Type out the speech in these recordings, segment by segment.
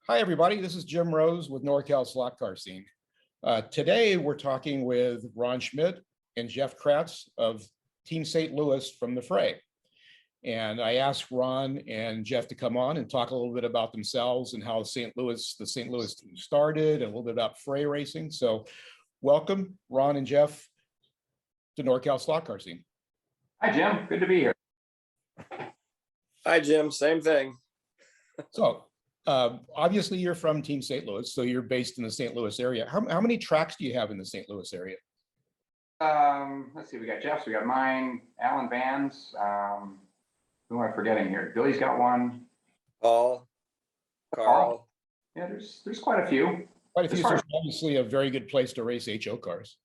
Hi, everybody. This is Jim Rose with NorCal Slot Car Scene. Today, we're talking with Ron Schmidt and Jeff Kraatz of Team St. Louis from the Fray. And I asked Ron and Jeff to come on and talk a little bit about themselves and how the St. Louis team started, and a little bit about Fray racing. So welcome, Ron and Jeff, to NorCal Slot Car Scene. Hi, Jim. Good to be here. Hi, Jim. Same thing. So obviously you're from Team St. Louis, so you're based in the St. Louis area. How many tracks do you have in the St. Louis area? Let's see. We got Jeff's. We got mine. Alan Van's. Who am I forgetting here? Billy's got one. Paul, Carl. Yeah, there's quite a few. Quite a few. So it's obviously a very good place to race HO cars.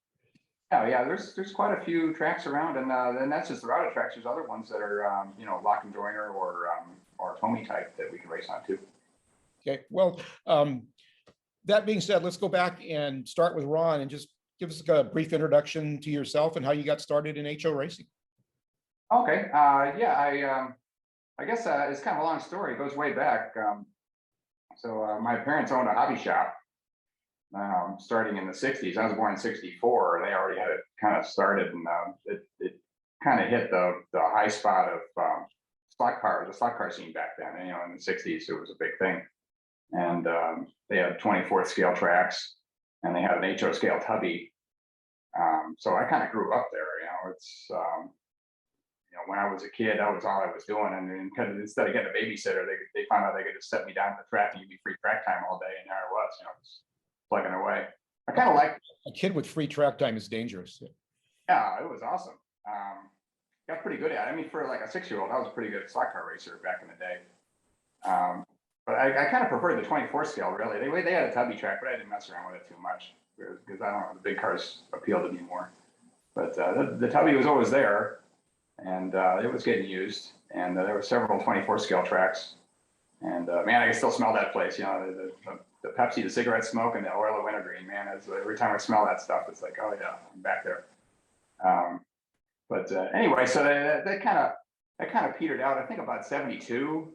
Yeah. There's quite a few tracks around, and then that's just the routed tracks. There's other ones that are lock and joiner or Tommy type that we can race on too. Okay. Well, that being said, let's go back and start with Ron and just give us a brief introduction to yourself and how you got started in HO racing. Okay. Yeah. I guess it's kind of a long story. It goes way back. So my parents owned a hobby shop starting in the 60s. I was born in 64. They already had it kind of started, and it kind of hit the high spot of the slot car scene back then. In the 60s, it was a big thing. And they had 24th scale tracks, and they had an HO scale tubby. So I kind of grew up there. It's when I was a kid, that was all I was doing. And then instead of getting a babysitter, they found out they could just set me down at the track and give me free track time all day. And there I was, just plugging away. I kind of like a kid with free track time is dangerous. Yeah, it was awesome. Got pretty good at it. I mean, for like a 6-year-old, I was a pretty good slot car racer back in the day. But I kind of preferred the 24 scale, really. They had a tubby track, but I didn't mess around with it too much because I don't know, the big cars appealed to me more. But the tubby was always there, and it was getting used. And there were several 24 scale tracks. And man, I can still smell that place. The Pepsi, the cigarette smoke, and the oil of wintergreen. Man, every time I smell that stuff, it's like, oh yeah, I'm back there. But anyway, so that kind of petered out. I think about 72.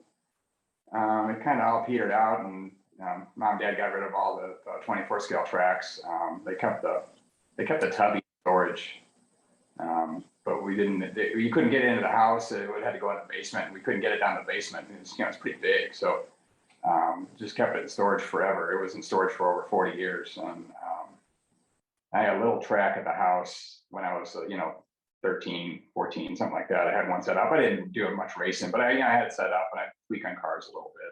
It kind of all petered out, and mom and dad got rid of all the 24 scale tracks. They kept the tubby storage, but we didn't. You couldn't get it into the house. It had to go in the basement, and we couldn't get it down the basement. It's pretty big, so just kept it in storage forever. It was in storage for over 40 years, and I had a little track at the house when I was 13, 14, something like that. I had one set up. I didn't do much racing, but I had it set up, and I tweak on cars a little bit.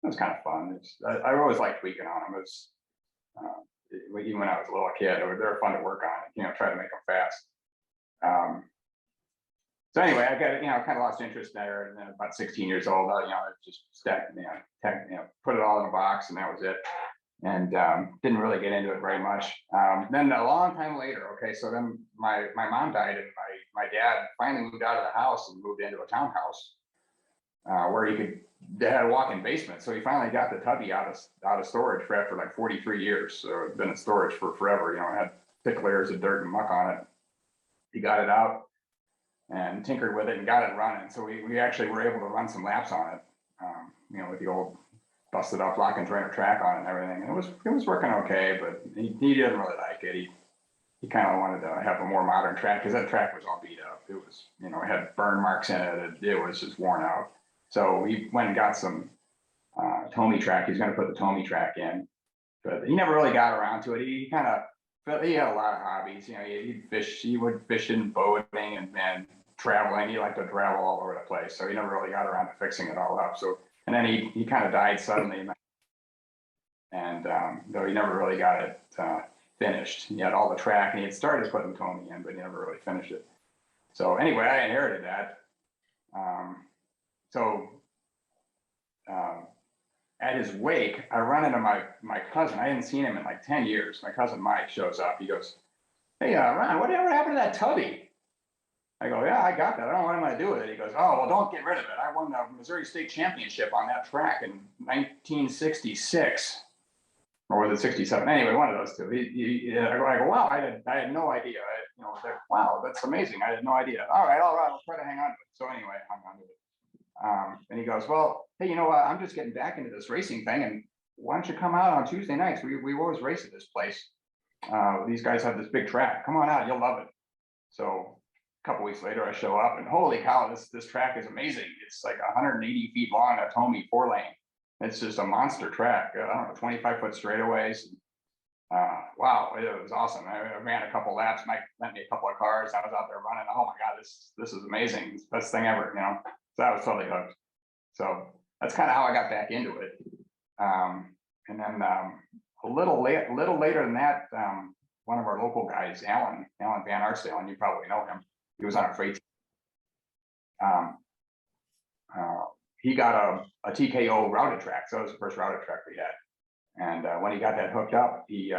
It was kind of fun. I always liked tweaking on them. It was even when I was a little kid, they were fun to work on. Try to make them fast. So anyway, I got kind of lost interest there, and then about 16 years old, I just stacked, put it all in a box, and that was it. And didn't really get into it very much. Then a long time later, okay, so then my mom died, and my dad finally moved out of the house and moved into a townhouse where they had a walk-in basement. So he finally got the tubby out of storage after like 43 years. So it's been in storage for forever. It had thick layers of dirt and muck on it. He got it out and tinkered with it and got it running. So we actually were able to run some laps on it, with the old busted up lock and joiner track on it and everything. And it was working okay, but he didn't really like it. He kind of wanted to have a more modern track because that track was all beat up. It was, it had burn marks in it. It was just worn out. So he went and got some Tommy track. He's going to put the Tommy track in, but he never really got around to it. He had a lot of hobbies. He'd fish. He would fish in boating and traveling. He liked to travel all over the place. So he never really got around to fixing it all up. So, and then he kind of died suddenly. And though he never really got it finished. He had all the track, and he had started putting Tommy in, but he never really finished it. So anyway, I inherited that. At his wake, I run into my cousin. I hadn't seen him in like 10 years. My cousin Mike shows up. He goes, "Hey, Ron, whatever happened to that tubby?" I go, "Yeah, I got that. I don't know what I'm going to do with it." He goes, "Oh, well, don't get rid of it. I won the Missouri State Championship on that track in 1966. Or was it 67? Anyway, one of those two." I go, "Wow, I had no idea." Wow, that's amazing. I had no idea. All right, I'll try to hang on to it. So anyway, I hung on to it. And he goes, "Well, hey, you know what? I'm just getting back into this racing thing, and why don't you come out on Tuesday nights? We always race at this place. These guys have this big track. Come on out, you'll love it. So a couple weeks later, I show up and holy cow, this track is amazing. It's like 180 feet long, a Tommy 4-lane. It's just a monster track. I don't know, 25-foot straightaways. Wow, it was awesome. I ran a couple laps. Mike lent me a couple of cars. I was out there running. Oh my God, this is amazing. It's the best thing ever, you know. So I was totally hooked. So that's kind of how I got back into it. And then a little later than that, one of our local guys, Alan Van Arsdale, and you probably know him. He was on a freight. He got a TKO routed track. So it was the first routed track we had. And when he got that hooked up, he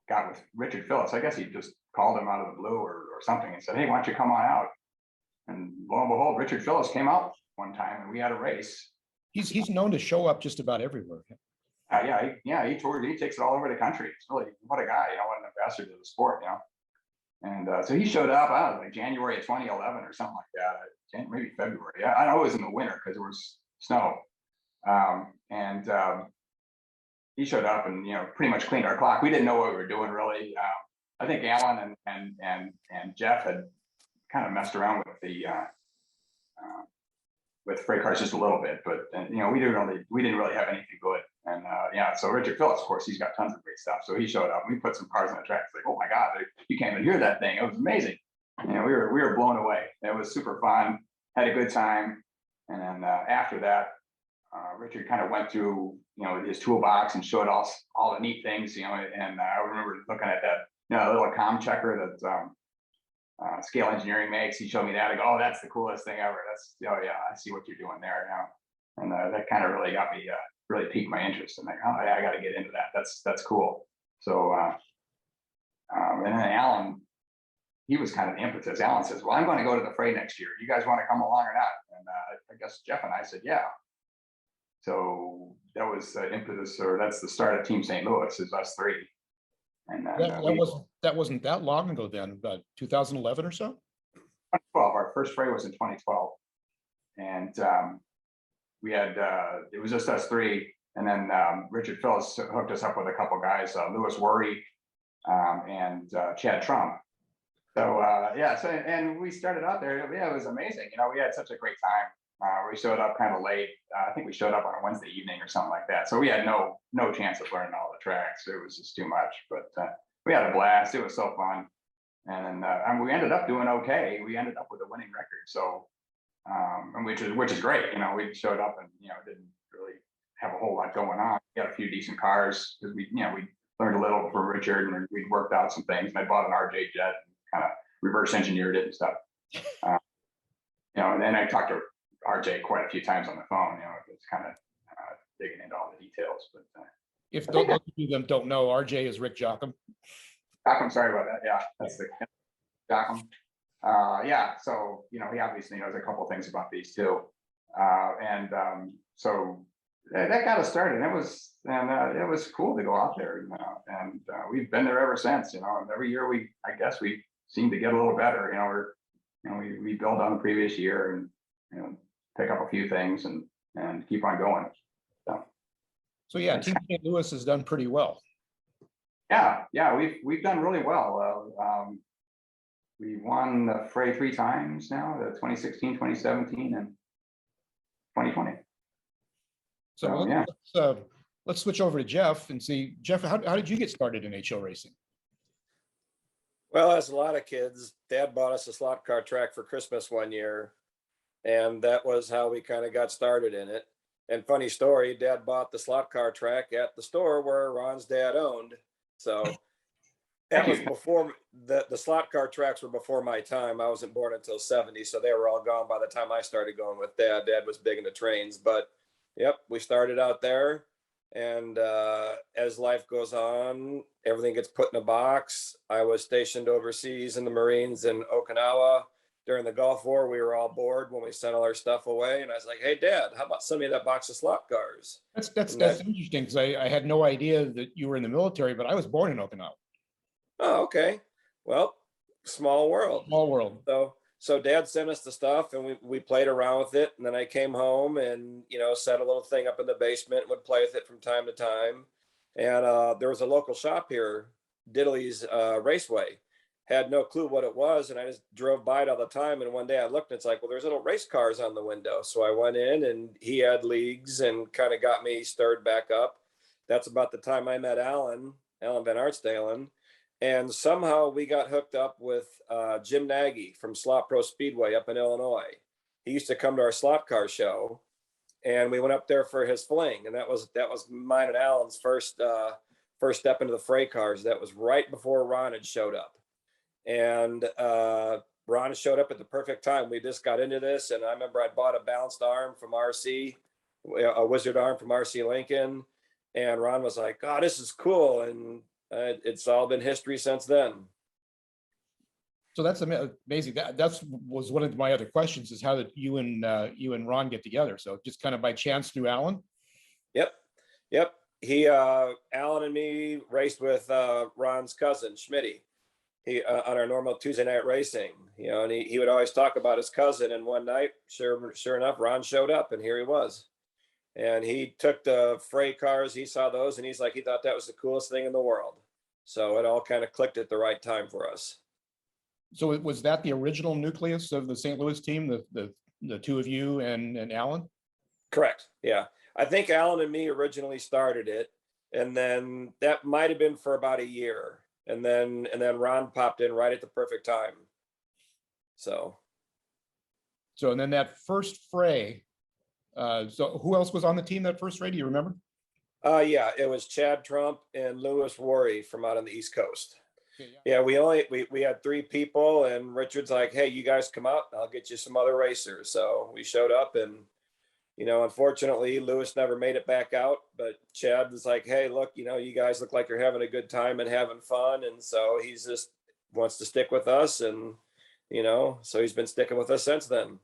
got with Richard Phillips. I guess he just called him out of the blue or something and said, hey, why don't you come on out? And lo and behold, Richard Phillips came out one time and we had a race. He's known to show up just about everywhere. He toured. He takes it all over the country. It's really, what a guy, you know, what an ambassador to the sport, you know. And so he showed up, I don't know, like January of 2011 or something like that, maybe February. Yeah, I know it was in the winter because there was snow. He showed up and, you know, pretty much cleaned our clock. We didn't know what we were doing really. I think Alan and Jeff had kind of messed around with freight cars just a little bit, but you know, we didn't really have anything good. And so Richard Phillips, of course, he's got tons of great stuff. So he showed up. We put some cars on the track. It's like, oh my God, you can't even hear that thing. It was amazing. You know, we were blown away. It was super fun. Had a good time. And then after that, Richard kind of went through, you know, his toolbox and showed us all the neat things, you know. And I remember looking at that, you know, little comm checker that Scale Engineering makes. He showed me that. I go, oh, that's the coolest thing ever. Oh yeah, I see what you're doing there now. And that kind of really got me, really piqued my interest. And like, oh yeah, I got to get into that. That's cool. So, and then Alan, he was kind of the impetus. Alan says, well, I'm going to go to the Fray next year. You guys want to come along or not? And I guess Jeff and I said, yeah. So that was the impetus, or that's the start of Team St. Louis, is us three. And that wasn't that long ago then, about 2011 or so? 2012, our first Fray was in 2012. And we had, it was just us three. And then Richard Phillips hooked us up with a couple of guys, Louis Worry and Chad Trump. So and we started out there. Yeah, it was amazing. You know, we had such a great time. We showed up kind of late. I think we showed up on a Wednesday evening or something like that. So we had no chance of learning all the tracks. It was just too much. But we had a blast. It was so fun. And we ended up doing okay. We ended up with a winning record. So, and which is great. You know, we showed up and, you know, didn't really have a whole lot going on. We had a few decent cars because we learned a little from Richard and we'd worked out some things. And I bought an RJ jet and kind of reverse engineered it and stuff. You know, and then I talked to RJ quite a few times on the phone. You know, it's kind of digging into all the details. But if those of you that don't know, RJ is Rick Jockum. Jockum, sorry about that. Yeah, that's the Jockum. So you know, he obviously knows a couple things about these too, so that got us started. It was cool to go out there, you know, and we've been there ever since. You know, and every year I guess we seem to get a little better. You know, we build on the previous year and, you know, pick up a few things and keep on going. So yeah, Team St. Louis has done pretty well. Yeah, we've done really well. We won the Fray 3 times now, the 2016, 2017, and 2020. So let's switch over to Jeff and see, Jeff, how did you get started in HO racing? Well, as a lot of kids, Dad bought us a slot car track for Christmas one year, and that was how we kind of got started in it. And funny story, Dad bought the slot car track at the store where Ron's dad owned. So that was before the slot car tracks were before my time. I wasn't born until 70, so they were all gone by the time I started going with Dad. Dad was big into trains, but yep, we started out there. And as life goes on, everything gets put in a box. I was stationed overseas in the Marines in Okinawa. During the Gulf War, we were all bored when we sent all our stuff away. And I was like, hey, Dad, how about send me that box of slot cars? That's interesting because I had no idea that you were in the military, but I was born in Okinawa. Oh, okay. Well, small world. Small world. So Dad sent us the stuff, and we played around with it. And then I came home and, set a little thing up in the basement and would play with it from time to time. And there was a local shop here, Diddley's Raceway. Had no clue what it was, and I just drove by it all the time. And one day I looked, and it's like, well, there's little race cars on the window. So I went in, and he had leagues and kind of got me stirred back up. That's about the time I met Alan Van Artsdalen. And somehow we got hooked up with Jim Nagy from Slot Pro Speedway up in Illinois. He used to come to our slot car show, and we went up there for his fling. And that was mine and Alan's first step into the Fray cars. That was right before Ron had showed up. And Ron showed up at the perfect time. We just got into this, and I remember I bought a balanced arm from RC, a wizard arm from RC Lincoln, and Ron was like, "Oh, this is cool," and it's all been history since then. So that's amazing. That was one of my other questions, is how did you and Ron get together? So just kind of by chance through Alan? Yep. He Alan and me raced with Ron's cousin Schmidt. He on our normal Tuesday night racing, and he would always talk about his cousin. And one night, sure enough, Ron showed up, and here he was. And he took the Fray cars. He saw those, and he thought that was the coolest thing in the world. So it all kind of clicked at the right time for us. So was that the original nucleus of the St. Louis team, the two of you and Alan? Correct. Yeah, I think Alan and me originally started it, and then that might have been for about a year, and then Ron popped in right at the perfect time. So and then that first Fray. So who else was on the team that first Fray? Do you remember? Yeah, it was Chad Trump and Louis Worry from out on the East Coast. Yeah, we had 3 people, and Richard's like, "Hey, you guys come out, I'll get you some other racers." So we showed up, and unfortunately Louis never made it back out, but Chad was like, "Hey, look, you guys look like you're having a good time and having fun," and so he's just wants to stick with us, and so he's been sticking with us since then.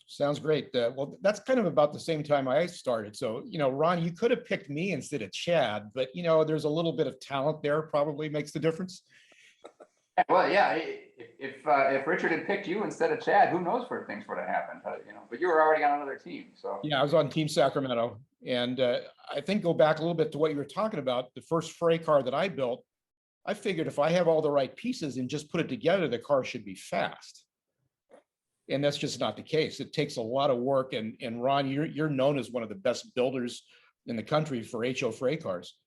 Sounds great. Well, that's kind of about the same time I started. So, Ron, you could have picked me instead of Chad, but there's a little bit of talent there, probably makes the difference. Well, yeah, if Richard had picked you instead of Chad, who knows where things would have happened, but you were already on another team. So yeah, I was on Team Sacramento. And I think go back a little bit to what you were talking about, the first Fray car that I built, I figured if I have all the right pieces and just put it together, the car should be fast. And that's just not the case. It takes a lot of work. And Ron, you're known as one of the best builders in the country for HO Fray cars.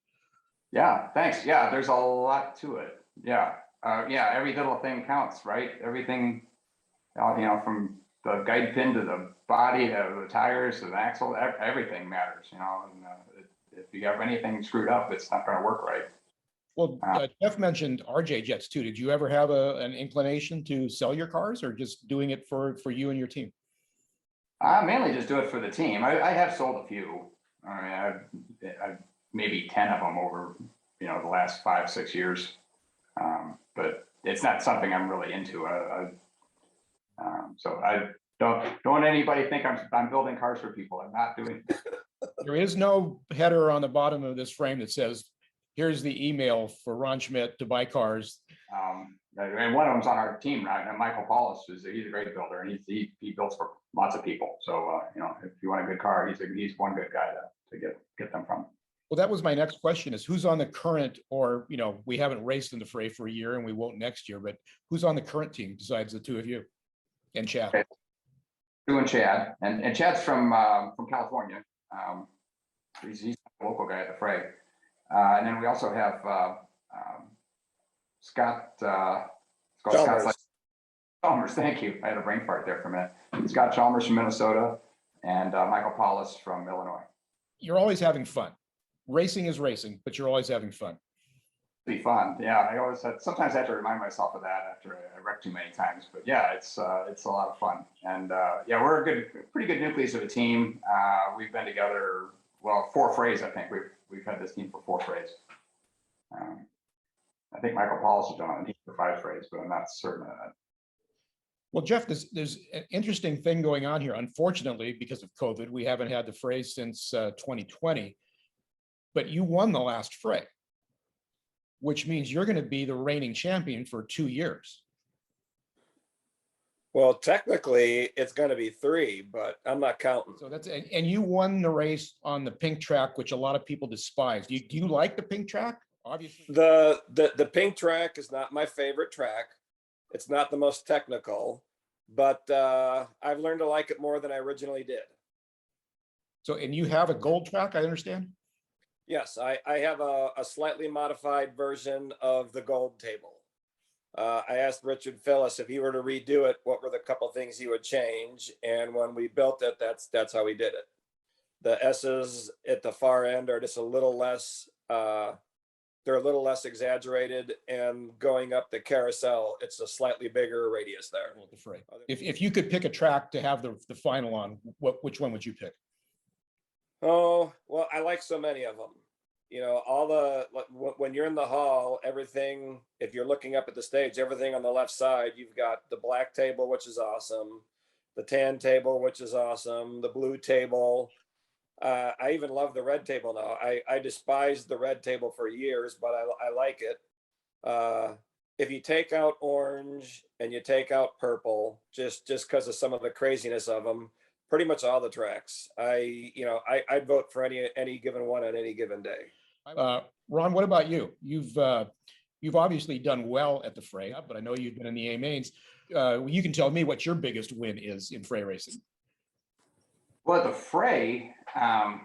Yeah, thanks. Yeah, there's a lot to it. Yeah. Every little thing counts, right? Everything, from the guide pin to the body, to the tires, to the axle, everything matters, and if you have anything screwed up, it's not going to work right. Well, Jeff mentioned RJ Jets too. Did you ever have an inclination to sell your cars, or just doing it for you and your team? I mainly just do it for the team. I have sold a few. I mean, I've maybe 10 of them over, the last 5-6 years. But it's not something I'm really into. So I don't want anybody think I'm building cars for people. I'm not doing it. There is no header on the bottom of this frame that says, "Here's the email for Ron Schmidt to buy cars." And one of them's on our team, right? And Michael Paulus he's a great builder, and he builds for lots of people. So if you want a good car, he's one good guy to get them from. Well, that was my next question, is who's on the current, or, we haven't raced in the Fray for a year and we won't next year, but who's on the current team besides the two of you and Chad? Okay. You and Chad, and Chad's from California. He's a local guy at the Fray. And then we also have Scott Chalmers. Thank you. I had a brain fart there for a minute. Scott Chalmers from Minnesota, and Michael Paulus from Illinois. You're always having fun. Racing is racing, but you're always having fun. Be fun. Yeah, I always sometimes I have to remind myself of that after I wreck too many times. But yeah, it's a lot of fun. And we're a pretty good nucleus of a team. We've been together, 4 Frays. I think we've had this team for 4 Frays. I think Michael Paulus has been on the team for 5 Frays, but I'm not certain of that. Well, Jeff, there's an interesting thing going on here. Unfortunately, because of COVID, we haven't had the Fray since 2020. But you won the last Fray, which means you're going to be the reigning champion for 2 years. Well, technically, it's going to be 3, but I'm not counting. So and you won the race on the pink track, which a lot of people despise. Do you like the pink track? Obviously. The pink track is not my favorite track. It's not the most technical, but I've learned to like it more than I originally did. So, and you have a gold track, I understand? Yes, I have a slightly modified version of the gold table. I asked Richard Phillips if he were to redo it, what were the couple things he would change? And when we built it, that's how we did it. The S's at the far end are just a little less, they're a little less exaggerated, and going up the carousel, it's a slightly bigger radius there. If you could pick a track to have the final on, which one would you pick? Oh, well, I like so many of them. You know, when you're in the hall, everything, if you're looking up at the stage, everything on the left side, you've got the black table, which is awesome, the tan table, which is awesome, the blue table. I even love the red table now. I despised the red table for years, but I like it. If you take out orange and you take out purple, just because of some of the craziness of them, pretty much all the tracks, I'd vote for any given one on any given day. Ron, what about you? You've obviously done well at the Fray, but I know you've been in the A mains. You can tell me what your biggest win is in Fray racing. Well, at the Fray, I've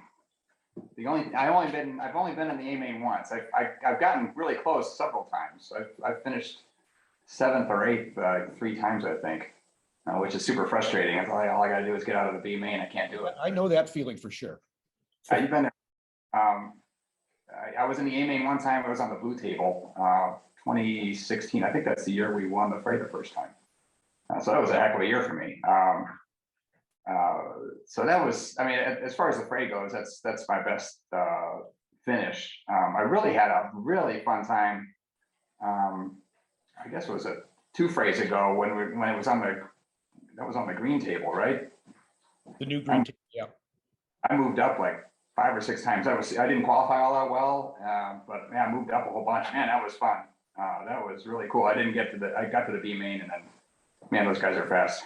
only been in the A main once. I've gotten really close several times. I've finished 7th or 8th 3 times, I think, which is super frustrating. All I got to do is get out of the B main. I can't do it. I know that feeling for sure. You've been there. I was in the A main one time. I was on the blue table, 2016. I think that's the year we won the Fray the first time. So that was a heck of a year for me. So that was, I mean, as far as the Fray goes, that's my best finish. I really had a really fun time. I guess it was 2 Frays ago when it was on the green table, right? The new green table, yeah. I moved up like 5 or 6 times. I didn't qualify all that well, but man, I moved up a whole bunch. Man, that was fun. That was really cool. I got to the B main, and then, man, those guys are fast.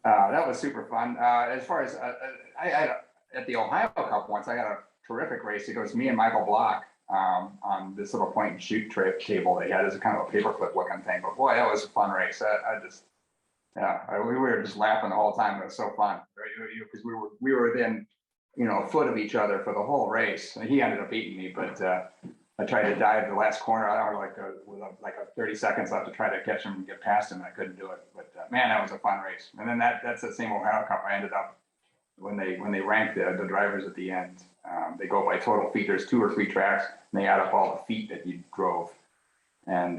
That was super fun. As far as I at the Ohio Cup once, I got a terrific race. It goes me and Michael Block on this little point and shoot table they had as a kind of a paperclip looking thing. But boy, that was a fun race. We were just laughing the whole time. It was so fun, because we were within, a foot of each other for the whole race. And he ended up beating me, but I tried to dive the last corner. I was like 30 seconds left to try to catch him and get past him. And I couldn't do it. But man, that was a fun race. And then that's the same Ohio Cup. I ended up when they ranked the drivers at the end. They go by total feet. There's 2 or 3 tracks, and they add up all the feet that you drove. And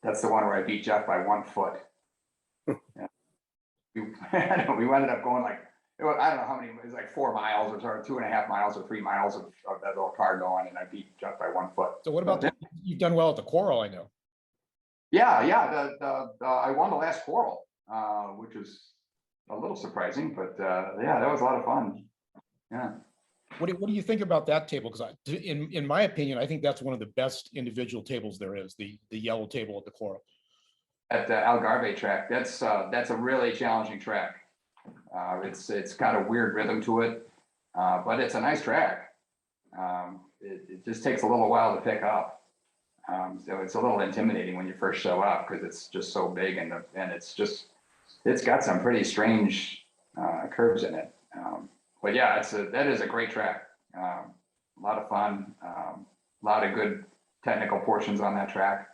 that's the one where I beat Jeff by 1 foot. Yeah. We ended up going like, I don't know how many, it was like 4 miles or sort of 2.5 miles or 3 miles of that little car going, and I beat Jeff by 1 foot. So what about you've done well at the Coral, I know. Yeah. I won the last Coral, which was a little surprising, but yeah, that was a lot of fun. Yeah. What do you think about that table? Because in my opinion, I think that's one of the best individual tables there is, the yellow table at the Coral. At the Algarve track, that's a really challenging track. It's got a weird rhythm to it, but it's a nice track. It just takes a little while to pick up. So it's a little intimidating when you first show up, because it's just so big, and it's got some pretty strange curves in it. But yeah, that is a great track. A lot of fun, a lot of good technical portions on that track,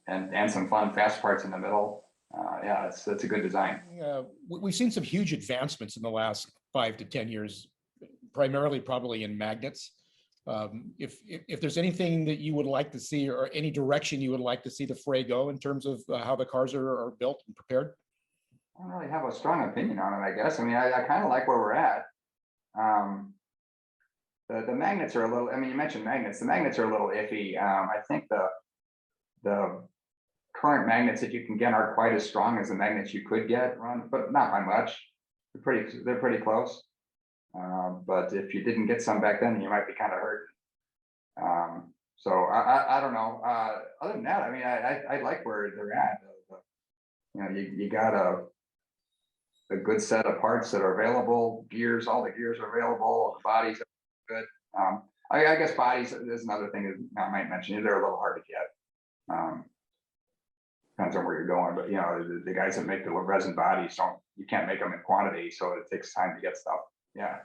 and some fun fast parts in the middle. Yeah, it's a good design. We've seen some huge advancements in the last 5 to 10 years, primarily probably in magnets. If there's anything that you would like to see, or any direction you would like to see the Fray go in terms of how the cars are built and prepared? I don't really have a strong opinion on it, I guess. I mean, I kind of like where we're at. The magnets are a little, I mean, you mentioned magnets. The magnets are a little iffy. I think the current magnets that you can get aren't quite as strong as the magnets you could get, but not by much. They're pretty close. But if you didn't get some back then, you might be kind of hurt. So I don't know. Other than that, I mean, I like where they're at. you know, you got a good set of parts that are available, gears, all the gears are available, the bodies are good. I guess bodies is another thing that I might mention. They're a little hard to get. Depends on where you're going, but you know, the guys that make the resin bodies you can't make them in quantity, so it takes time to get stuff. Yeah.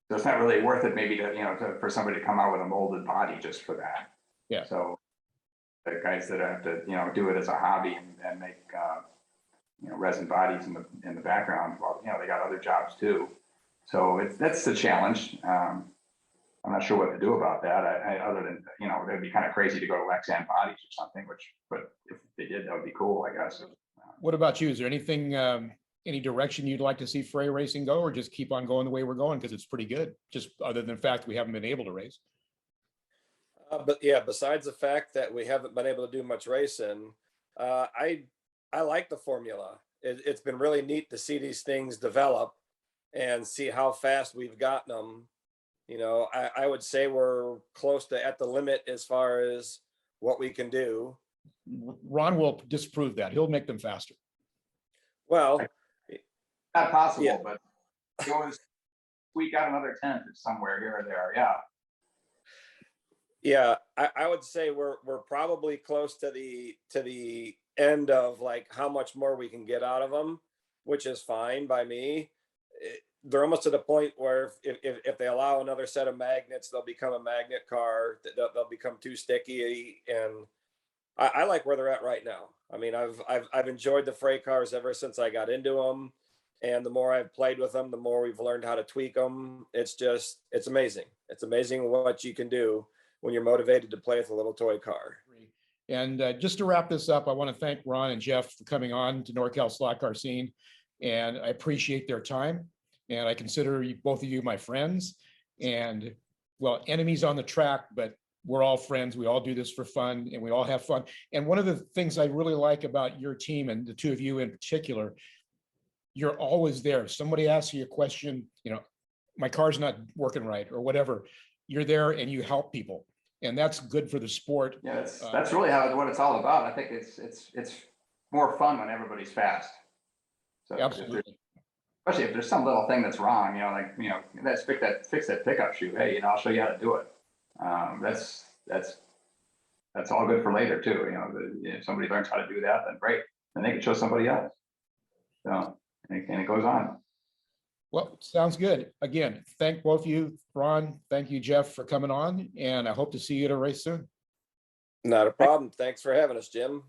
So it's not really worth it maybe to, you know, for somebody to come out with a molded body just for that. Yeah. So the guys that have to, you know, do it as a hobby and make, you know, resin bodies in the background, well, you know, they got other jobs too. So that's the challenge. I'm not sure what to do about that. Other than, you know, it'd be kind of crazy to go to Lexan Bodies or something, but if they did, that would be cool, I guess. What about you? Is there anything, any direction you'd like to see Fray Racing go, or just keep on going the way we're going? Because it's pretty good, just other than the fact we haven't been able to race. But yeah, besides the fact that we haven't been able to do much racing, I like the formula. It's been really neat to see these things develop and see how fast we've gotten them. You know, I would say we're close to at the limit as far as what we can do. Ron will disprove that. He'll make them faster. Well, Not possible, yeah. but you always squeak out another 10th somewhere here or there. Yeah. Yeah, I would say we're probably close to the end of like how much more we can get out of them, which is fine by me. They're almost to the point where if they allow another set of magnets, they'll become a magnet car. They'll become too sticky, and I like where they're at right now. I mean, I've enjoyed the Fray cars ever since I got into them, and the more I've played with them, the more we've learned how to tweak them. It's amazing. It's amazing what you can do when you're motivated to play with a little toy car. And just to wrap this up, I want to thank Ron and Jeff for coming on to NorCal Slot Car Scene, and I appreciate their time. And I consider both of you my friends, and well, enemies on the track, but we're all friends. We all do this for fun, and we all have fun. And one of the things I really like about your team, and the two of you in particular, you're always there. If somebody asks you a question, you know, my car's not working right or whatever, you're there and you help people. And that's good for the sport. Yeah, that's really what it's all about. I think it's more fun when everybody's fast. So Absolutely. Especially if there's some little thing that's wrong, you know, like, you know, let's fix that pickup shoe. Hey, you know, I'll show you how to do it. That's all good for later too. You know, if somebody learns how to do that, then great. Then they can show somebody else. So, and it goes on. Well, sounds good. Again, thank both of you, Ron. Thank you, Jeff, for coming on, and I hope to see you at a race soon. Not a problem. Thanks for having us, Jim.